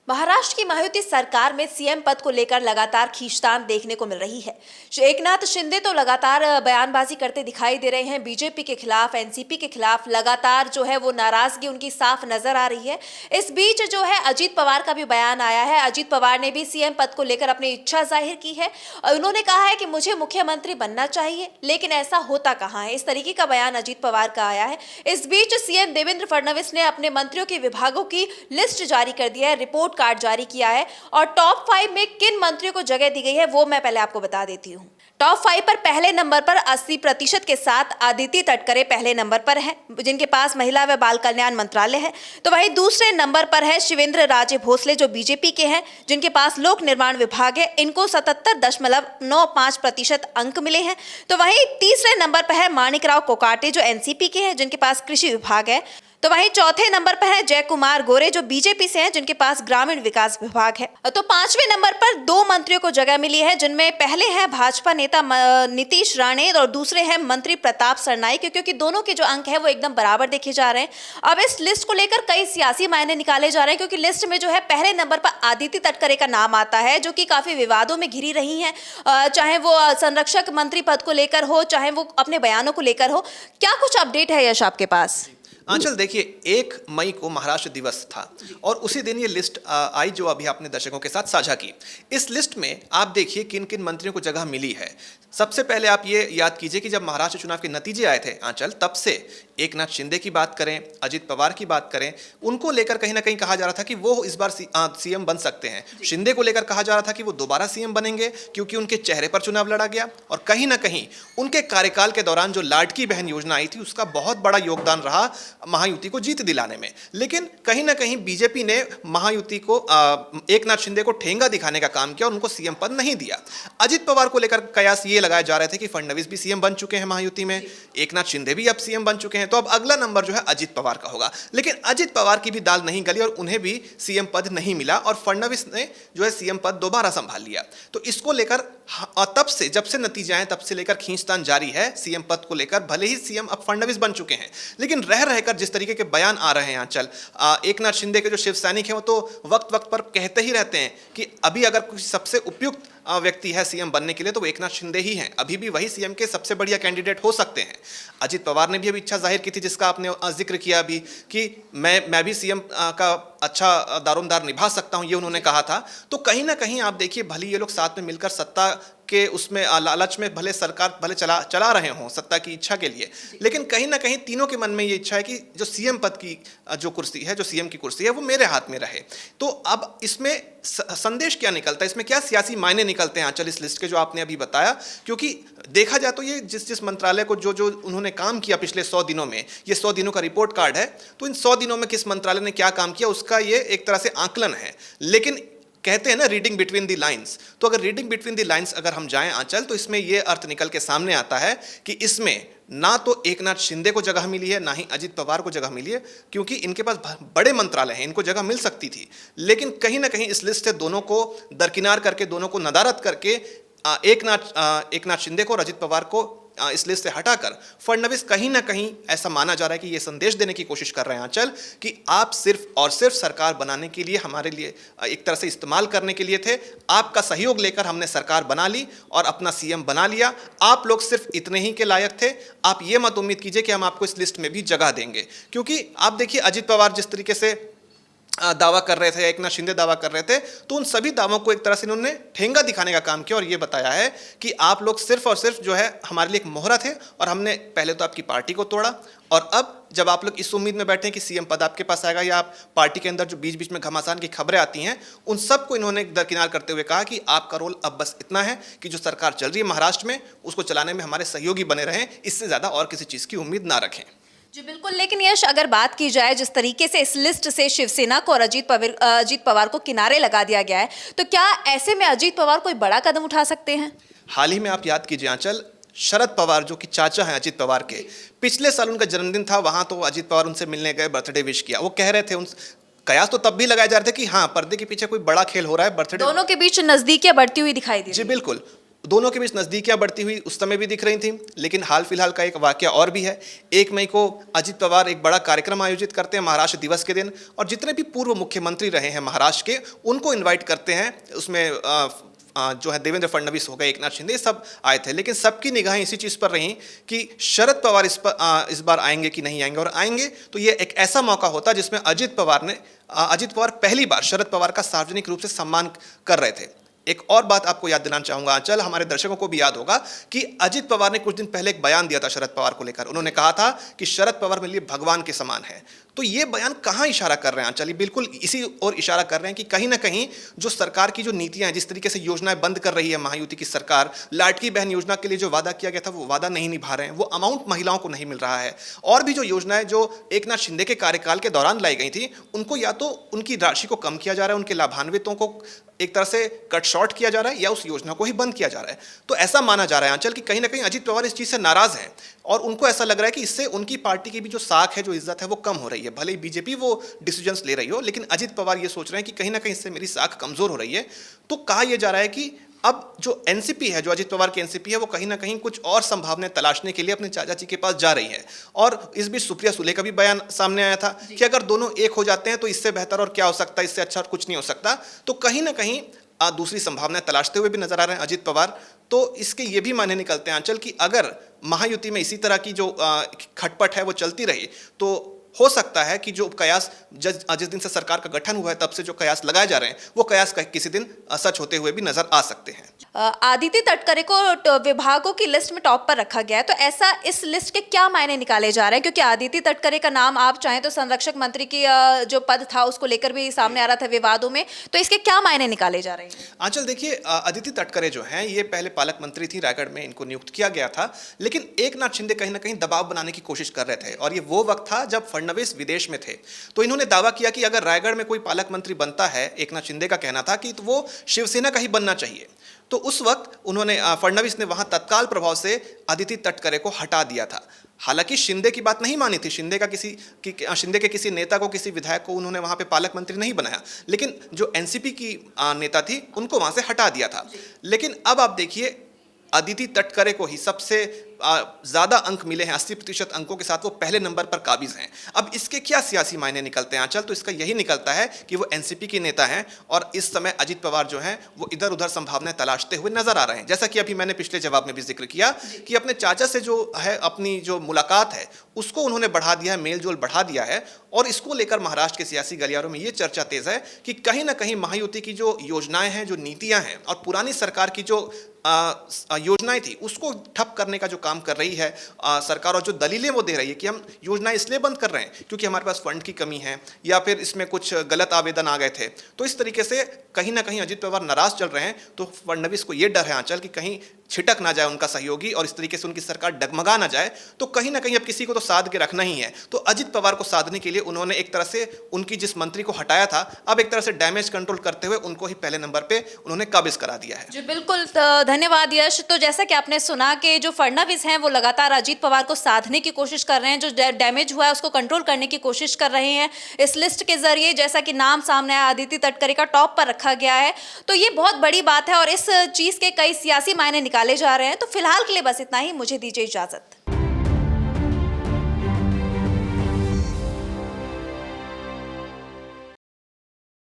महाराष्ट्र की महायुति सरकार में सीएम पद को लेकर लगातार खींचतान देखने को मिल रही है। एकनाथ शिंदे तो लगातार बयानबाजी करते दिखाई दे रहे हैं। बीजेपी के खिलाफ, एनसीपी के खिलाफ लगातार जो है वो नाराजगी उनकी साफ नजर आ रही है। इस बीच जो है अजीत पवार का भी बयान आया है। अजीत पवार ने भी सीएम पद को लेकर अपनी इच्छा जाहिर की है और उन्होंने कहा है कि मुझे मुख्यमंत्री बनना चाहिए, लेकिन ऐसा होता कहाँ है। इस तरीके का बयान अजीत पवार का आया है। इस बीच सीएम देवेंद्र फडणवीस ने अपने मंत्रियों के विभागों की लिस्ट जारी कर दी है, रिपोर्ट कार्ड जारी किया है और टॉप 5 में किन मंत्रियों को जगह दी गई है वो मैं पहले आपको बता देती हूँ। टॉप 5 पर पहले नंबर पर 80% के साथ आदित्य तटकरे पहले नंबर पर है, जिनके पास महिला व बाल कल्याण मंत्रालय है। तो वहीं दूसरे नंबर पर है शिवेंद्र राजे भोसले, जो बीजेपी के हैं, जिनके पास लोक निर्माण विभाग है। इनको 77.95% अंक मिले हैं। तो वहीं तीसरे नंबर पर है माणिकराव कोकाटे, जो एनसीपी के हैं, जिनके पास कृषि विभाग है। तो वहीं चौथे नंबर पर है जय कुमार गोरे, जो बीजेपी से हैं, जिनके पास ग्रामीण विकास विभाग है। तो पांचवें नंबर पर 2 मंत्रियों को जगह मिली है, जिनमें पहले हैं भाजपा नेता नीतीश राणे और दूसरे हैं मंत्री प्रताप सरनाईक, क्योंकि दोनों के जो अंक है वो एकदम बराबर देखे जा रहे हैं। अब इस लिस्ट को लेकर कई सियासी मायने निकाले जा रहे हैं, क्योंकि लिस्ट में जो है पहले नंबर पर आदित्य तटकरे का नाम आता है, जो कि काफी विवादों में घिरी रही हैं, चाहे वो संरक्षक मंत्री पद को लेकर हो, चाहे वो अपने बयानों को लेकर हो। क्या कुछ अपडेट है यश आपके पास? आंचल, देखिए 1 मई को महाराष्ट्र दिवस था और उसी दिन ये लिस्ट आई जो अभी आपने दर्शकों के साथ साझा की। इस लिस्ट में आप देखिए किन किन मंत्रियों को जगह मिली है। सबसे पहले आप ये याद कीजिए कि जब महाराष्ट्र चुनाव के नतीजे आए थे आंचल, तब से एकनाथ शिंदे की बात करें, अजित पवार की बात करें, उनको लेकर कहीं ना कहीं कहा जा रहा था कि वो इस बार सीएम बन सकते हैं। शिंदे को लेकर कहा जा रहा था कि वो दोबारा सीएम बनेंगे क्योंकि उनके चेहरे पर चुनाव लड़ा गया और कहीं ना कहीं उनके कार्यकाल के दौरान जो लाडकी बहन योजना आई थी उसका बहुत बड़ा योगदान रहा महायुति को जीत दिलाने में। लेकिन कहीं ना कहीं बीजेपी ने महायुति को एकनाथ शिंदे को ठेंगा दिखाने का काम किया और उनको सीएम पद नहीं दिया। अजित पवार को लेकर कयास ये लगाए जा रहे थे कि फडणवीस भी सीएम बन चुके हैं महायुति में, एकनाथ शिंदे भी अब सीएम बन चुके हैं, तो अब अगला नंबर जो है अजित पवार का होगा। लेकिन अजित पवार की भी दाल नहीं गली और उन्हें भी सीएम पद नहीं मिला और फडणवीस ने जो है सीएम पद दोबारा संभाल लिया। तो इसको लेकर तब से, जब से नतीजे आए तब से लेकर खींचतान जारी है सीएम पद को लेकर। भले ही सीएम अब फडणवीस बन चुके हैं, लेकिन रह रहकर जिस तरीके के बयान आ रहे हैं आंचल, एकनाथ शिंदे के जो शिव सैनिक हैं वो तो वक्त वक्त पर कहते ही रहते हैं कि अभी अगर कुछ सबसे उपयुक्त व्यक्ति है सीएम बनने के लिए तो वो एकनाथ शिंदे ही हैं। अभी भी वही सीएम के सबसे बढ़िया कैंडिडेट हो सकते हैं। अजित पवार ने भी अभी इच्छा जाहिर की थी, जिसका आपने जिक्र किया अभी, कि मैं भी सीएम का अच्छा दारोमदार निभा सकता हूं, ये उन्होंने कहा था। तो कहीं ना कहीं आप देखिए, भले ये लोग साथ में मिलकर सत्ता के उसमें लालच में भले सरकार भले चला रहे हों सत्ता की इच्छा के लिए, लेकिन कहीं ना कहीं तीनों के मन में ये इच्छा है कि जो सीएम पद की जो कुर्सी है, जो सीएम की कुर्सी है, वो मेरे हाथ में रहे। तो अब इसमें संदेश क्या निकलता है, इसमें क्या सियासी मायने निकलते हैं आंचल इस लिस्ट के जो आपने अभी बताया? क्योंकि देखा जाए तो ये जिस मंत्रालय को जो उन्होंने काम किया पिछले 100 दिनों में, ये 100 दिनों का रिपोर्ट कार्ड है, तो इन 100 दिनों में किस मंत्रालय ने क्या काम किया उसका ये एक तरह से आंकलन है। लेकिन कहते हैं ना रीडिंग बिटवीन द लाइंस, तो अगर रीडिंग बिटवीन द लाइंस अगर हम जाएं आंचल, तो इसमें यह अर्थ निकल के सामने आता है कि इसमें ना तो एकनाथ शिंदे को जगह मिली है, ना ही अजित पवार को जगह मिली है, क्योंकि इनके पास बड़े मंत्रालय हैं, इनको जगह मिल सकती थी। लेकिन कहीं ना कहीं इस लिस्ट से दोनों को दरकिनार करके, दोनों को नदारद करके एकनाथ शिंदे को और अजित पवार को इस लिस्ट से हटाकर फडणवीस कहीं ना कहीं ऐसा माना जा रहा है कि ये संदेश देने की कोशिश कर रहे हैं आंचल कि आप सिर्फ और सिर्फ सरकार बनाने के लिए, हमारे लिए एक तरह से इस्तेमाल करने के लिए थे। आपका सहयोग लेकर हमने सरकार बना ली और अपना सीएम बना लिया। आप लोग सिर्फ इतने ही के लायक थे। आप ये मत उम्मीद कीजिए कि हम आपको इस लिस्ट में भी जगह देंगे, क्योंकि आप देखिए अजित पवार जिस तरीके से दावा कर रहे थे, एकनाथ शिंदे दावा कर रहे थे, तो उन सभी दावों को एक तरह से इन्होंने ठेंगा दिखाने का काम किया और ये बताया है कि आप लोग सिर्फ और सिर्फ जो है हमारे लिए एक मोहरा थे और हमने पहले तो आपकी पार्टी को तोड़ा और अब जब आप लोग इस उम्मीद में बैठे हैं कि सीएम पद आपके पास आएगा या आप पार्टी के अंदर जो बीच बीच में घमासान की खबरें आती हैं उन सबको इन्होंने दरकिनार करते हुए कहा कि आपका रोल अब बस इतना है कि जो सरकार चल रही है महाराष्ट्र में उसको चलाने में हमारे सहयोगी बने रहें, इससे ज़्यादा और किसी चीज़ की उम्मीद ना रखें। जी बिल्कुल, लेकिन यश अगर बात की जाए जिस तरीके से इस लिस्ट से शिवसेना को और अजीत पवार को किनारे लगा दिया गया है, तो क्या ऐसे में अजीत पवार कोई बड़ा कदम उठा सकते हैं? हाल ही में आप याद कीजिए आंचल, शरद पवार जो कि चाचा हैं अजित पवार के, पिछले साल उनका जन्मदिन था, वहां तो अजित पवार उनसे मिलने गए, बर्थडे विश किया। वो कह रहे थे, उन कयास तो तब भी लगाए जा रहे थे कि हाँ पर्दे के पीछे कोई बड़ा खेल हो रहा है, बर्थडे। दोनों के बीच नजदीकियां बढ़ती हुई दिखाई दी। जी बिल्कुल, दोनों के बीच नज़दीकियां बढ़ती हुई उस समय भी दिख रही थी, लेकिन हाल फिलहाल का एक वाकया और भी है। 1 मई को अजित पवार एक बड़ा कार्यक्रम आयोजित करते हैं महाराष्ट्र दिवस के दिन, और जितने भी पूर्व मुख्यमंत्री रहे हैं महाराष्ट्र के, उनको इन्वाइट करते हैं। उसमें जो है देवेंद्र फडणवीस हो गए, एकनाथ शिंदे, सब आए थे। लेकिन सबकी निगाहें इसी चीज़ पर रहीं कि शरद पवार इस बार आएंगे कि नहीं आएंगे, और आएंगे तो ये एक ऐसा मौका होता जिसमें अजित पवार पहली बार शरद पवार का सार्वजनिक रूप से सम्मान कर रहे थे। एक और बात आपको याद दिलाना चाहूंगा आंचल, हमारे दर्शकों को भी याद होगा कि अजित पवार ने कुछ दिन पहले एक बयान दिया था शरद पवार को लेकर। उन्होंने कहा था कि शरद पवार मेरे लिए भगवान के समान है। तो ये बयान कहाँ इशारा कर रहे हैं आंचल? बिल्कुल इसी ओर इशारा कर रहे हैं कि कहीं ना कहीं जो सरकार की जो नीतियां हैं, जिस तरीके से योजनाएं बंद कर रही है महायुति की सरकार, लाडकी बहन योजना के लिए जो वादा किया गया था वो वादा नहीं निभा रहे हैं, वो अमाउंट महिलाओं को नहीं मिल रहा है। और भी जो योजनाएं जो एकनाथ शिंदे के कार्यकाल के दौरान लाई गई थी, उनको या तो उनकी राशि को कम किया जा रहा है, उनके लाभान्वितों को एक तरह से कट शॉर्ट किया जा रहा है, या उस योजना को ही बंद किया जा रहा है। तो ऐसा माना जा रहा है आंचल कि कहीं ना कहीं अजित पवार इस चीज़ से नाराज हैं, और उनको ऐसा लग रहा है कि इससे उनकी पार्टी की भी जो साख है, जो इज्जत है, वो कम हो रही है। भले ही बीजेपी वो डिसीजंस ले रही हो, लेकिन अजित पवार ये सोच रहे हैं कि कहीं ना कहीं इससे मेरी साख कमजोर हो रही है। तो कहा यह जा रहा है कि अब जो एनसीपी है, जो अजित पवार की एनसीपी है, वो कहीं ना कहीं कुछ और संभावनाएं तलाशने के लिए अपने चाचा जी के पास जा रही है। और इस बीच सुप्रिया सुले का भी बयान सामने आया था कि अगर दोनों एक हो जाते हैं तो इससे बेहतर और क्या हो सकता है, इससे अच्छा और कुछ नहीं हो सकता। तो कहीं ना कहीं दूसरी संभावनाएं तलाशते हुए भी नजर आ रहे हैं अजित पवार। तो इसके ये भी मायने निकलते हैं आंचल कि अगर महायुति में इसी तरह की जो खटपट है वो चलती रही, तो हो सकता है कि जो कयास जिस दिन से सरकार का गठन हुआ है तब से जो कयास लगाए जा रहे हैं, वो कयास किसी दिन सच होते हुए भी नजर आ सकते हैं। आदित्य तटकरे को विभागों की लिस्ट में टॉप पर रखा गया है, तो ऐसा इस लिस्ट के क्या मायने निकाले जा रहे हैं? क्योंकि आदित्य तटकरे का नाम आप चाहें तो संरक्षक मंत्री की जो पद था उसको लेकर भी सामने आ रहा था विवादों में, तो इसके क्या मायने निकाले जा रहे हैं? आंचल देखिए, आदित्य तटकरे जो हैं, ये पहले पालक मंत्री थी, रायगढ़ में इनको नियुक्त किया गया था। लेकिन एकनाथ शिंदे कहीं ना कहीं दबाव बनाने की कोशिश कर रहे थे, और ये वो वक्त था जब फडणवीस विदेश में थे। तो इन्होंने दावा किया कि अगर रायगढ़ में कोई पालक मंत्री बनता है, एकनाथ शिंदे का कहना था कि तो वो शिवसेना का ही बनना चाहिए। तो उस वक्त उन्होंने फडणवीस ने वहां तत्काल प्रभाव से आदित्य तटकरे को हटा दिया था। हालांकि शिंदे की बात नहीं मानी थी, शिंदे के किसी नेता को, किसी विधायक को उन्होंने वहां पे पालक मंत्री नहीं बनाया, लेकिन जो एनसीपी की नेता थी उनको वहां से हटा दिया था। लेकिन अब आप देखिए, आदित्य तटकरे को ही सबसे ज़्यादा अंक मिले हैं, 80% अंकों के साथ वो पहले नंबर पर काबिज हैं। अब इसके क्या सियासी मायने निकलते हैं आंचल? तो इसका यही निकलता है कि वो एनसीपी के नेता हैं, और इस समय अजित पवार जो हैं वो इधर उधर संभावनाएं तलाशते हुए नजर आ रहे हैं। जैसा कि अभी मैंने पिछले जवाब में भी जिक्र किया कि अपने चाचा से जो है अपनी जो मुलाकात है उसको उन्होंने बढ़ा दिया है, मेल जोल बढ़ा दिया है। और इसको लेकर महाराष्ट्र के सियासी गलियारों में ये चर्चा तेज है कि कहीं ना कहीं महायुति की जो योजनाएं हैं, जो नीतियां हैं, और पुरानी सरकार की जो योजनाएं थी उसको ठप करने का जो काम कर रही है सरकार, और जो दलीलें वो दे रही है कि हम योजनाएं इसलिए बंद कर रहे हैं क्योंकि हमारे पास फंड की कमी है, या फिर इसमें कुछ गलत आवेदन आ गए थे। तो इस तरीके से कहीं ना कहीं अजित पवार नाराज चल रहे हैं। तो फडणवीस को ये डर है आंचल कि कहीं छिटक ना जाए उनका सहयोगी, और इस तरीके से उनकी सरकार डगमगा ना जाए। तो कहीं ना कहीं अब किसी को तो साध के रखना ही है। तो अजित पवार को साधने के लिए उन्होंने एक तरह से उनकी जिस मंत्री को हटाया था, अब एक तरह से डैमेज कंट्रोल करते हुए उनको ही पहले नंबर पे उन्होंने काबिज करा दिया है। जी बिल्कुल, धन्यवाद यश। तो जैसा कि आपने सुना कि जो फडणवीस हैं वो लगातार अजित पवार को साधने की कोशिश कर रहे हैं, जो डैमेज हुआ है उसको कंट्रोल करने की कोशिश कर रहे हैं इस लिस्ट के जरिए। जैसा कि नाम सामने आया, आदित्य तटकरे का टॉप पर रखा गया है, तो ये बहुत बड़ी बात है, और इस चीज के कई सियासी मायने निकाले जा रहे हैं। तो फिलहाल के लिए बस इतना ही, मुझे दीजिए इजाजत।